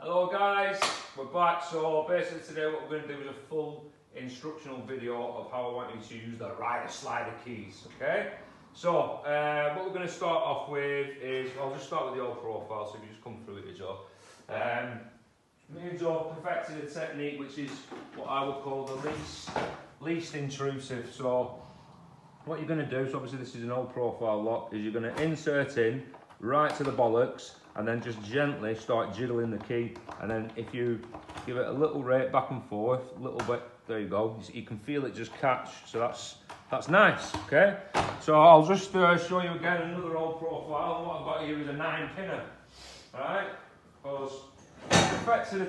Hello guys, we're back. So basically today what we're going to do is a full instructional video of how I want you to use the Ryder Slyder keys, okay? So what we're going to start off with is, I'll just start with the old profile, so if you just come through it, Joe. Me and Joe perfected a technique which is what I would call the least intrusive. So what you're going to do, so obviously this is an old profile lock, is you're going to insert in right to the bollocks and then just gently start jiggling the key, and then if you give it a little rate back and forth, a little bit, there you go, you can feel it just catch, so that's nice, okay? So I'll just show you again another old profile. What I've got here is a 9-pinner, alright? Because perfected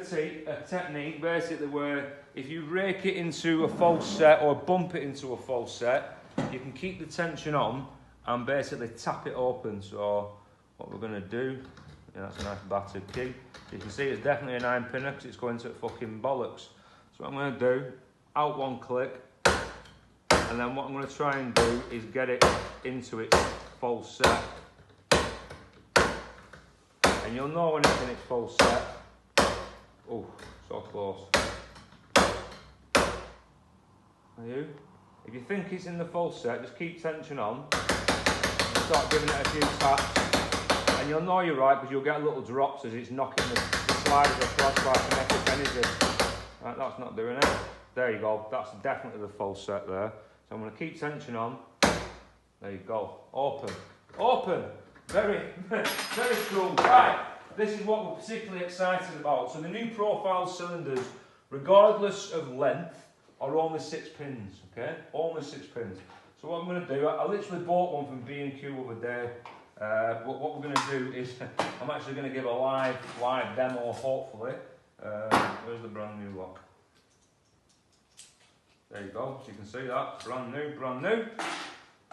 a technique basically where if you rake it into a false set or bump it into a false set, you can keep the tension on and basically tap it open. So what we're going to do, that's a nice battered key. You can see it's definitely a 9-pinner because it's going to fucking bollocks. So what I'm going to do, out one click, and then what I'm going to try and do is get it into its false set. And you'll know when it's in its false set. Oh, so close. Are you? If you think it's in the false set, just keep tension on and start giving it a few taps. And you'll know you're right because you'll get little drops as it's knocking the sliders across like kinetic energy. Right, that's not doing it. There you go, that's definitely the false set there. So I'm going to keep tension on. There you go, open. Open! Very, very cool. Right, this is what we're particularly excited about. So the new profile cylinders, regardless of length, are only 6 pins, okay? Only 6 pins. So what I'm going to do, I literally bought one from B&Q the other day. What we're going to do is, I'm actually going to give a live demo, hopefully. Where's the brand new lock? There you go, so you can see that, brand new.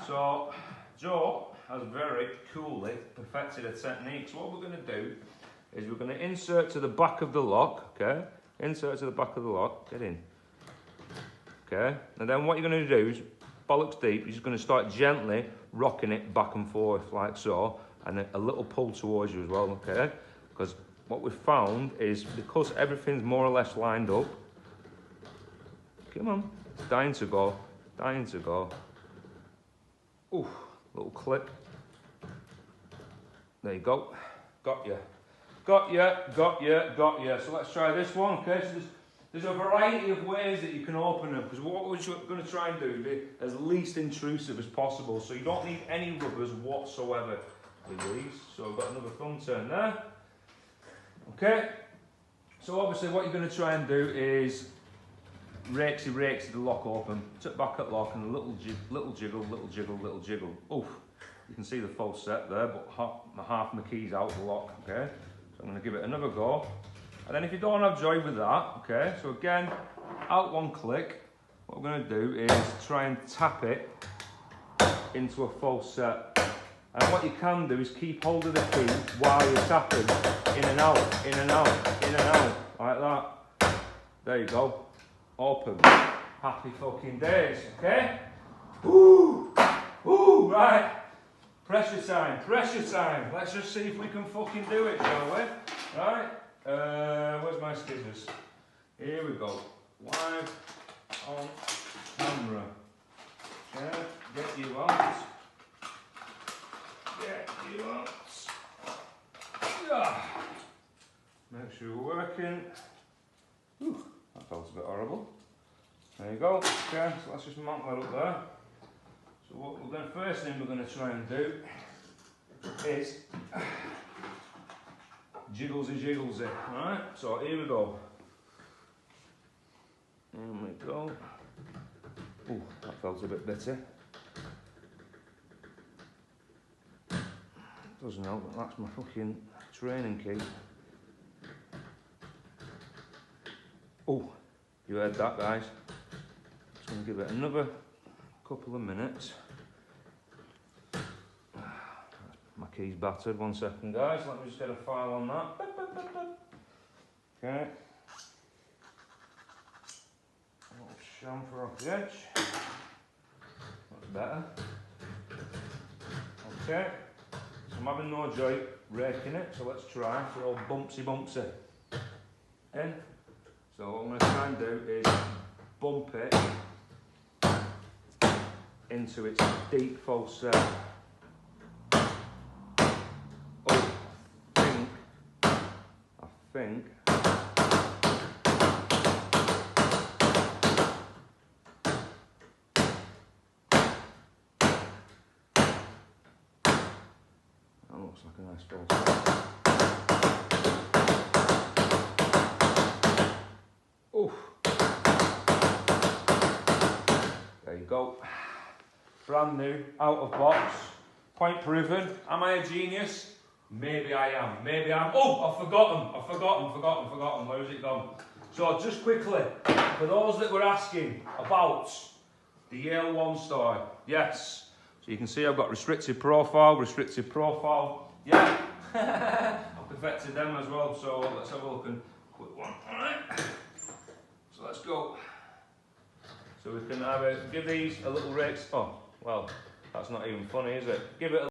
So, Joe has very coolly perfected a technique. So what we're going to do is we're going to insert to the back of the lock, okay? Insert to the back of the lock, get in. Okay, and then what you're going to do is, bollocks deep, you're just going to start gently rocking it back and forth like so, and then a little pull towards you as well, okay? Because what we've found is, because everything's more or less lined up, come on, it's dying to go. Ooh, little click. There you go, got you. So let's try this one, okay? So there's a variety of ways that you can open them, because what we're going to try and do is be as least intrusive as possible, so you don't need any rubbers whatsoever with these. So I've got another thumb turn there. Okay, so obviously what you're going to try and do is rakesy the lock open, tip back at lock, and a little jiggle. Oof, you can see the false set there, but half my key's out of the lock, okay? So I'm going to give it another go. And then if you don't have joy with that, okay, so again, out one click, what we're going to do is try and tap it into a false set. And what you can do is keep hold of the key while you're tapping, in and out, like that. There you go, open. Happy fucking days, okay? Ooh, right. Pressure time. Let's just see if we can fucking do it, shall we? Right? Where's my scissors? Here we go. Live on camera. Okay, get you out. Yeah. Make sure we're working. Whew, that felt a bit horrible. There you go. Okay, so let's just mount that up there. So what we're going, first thing we're going to try and do is jigglesy, alright? So here we go. Ooh, that felt a bit bitter. Doesn't help, but that's my fucking training key. Oh, you heard that, guys. Just going to give it another couple of minutes. My key's battered. 1 second, guys. Let me just get a file on that. Okay. A little chamfer off the edge. That's better. Okay. So I'm having no joy raking it, so let's try for all bumpsy. in. So what I'm going to try and do is bump it into its deep false set. Oh, I think. That looks like a nice false set. Oof. There you go. Brand new, out of box. Point proven. Am I a genius? Maybe I am. Maybe I'm. Oh, I've forgotten. Where has it gone? So just quickly, for those that were asking about the Yale 1 store, yes. So you can see I've got restricted profile. Yeah. I've perfected them as well. So let's have a look and quick one. All right. So let's go. So we can give these a little rake. Oh, well, that's not even funny, is it? Give it a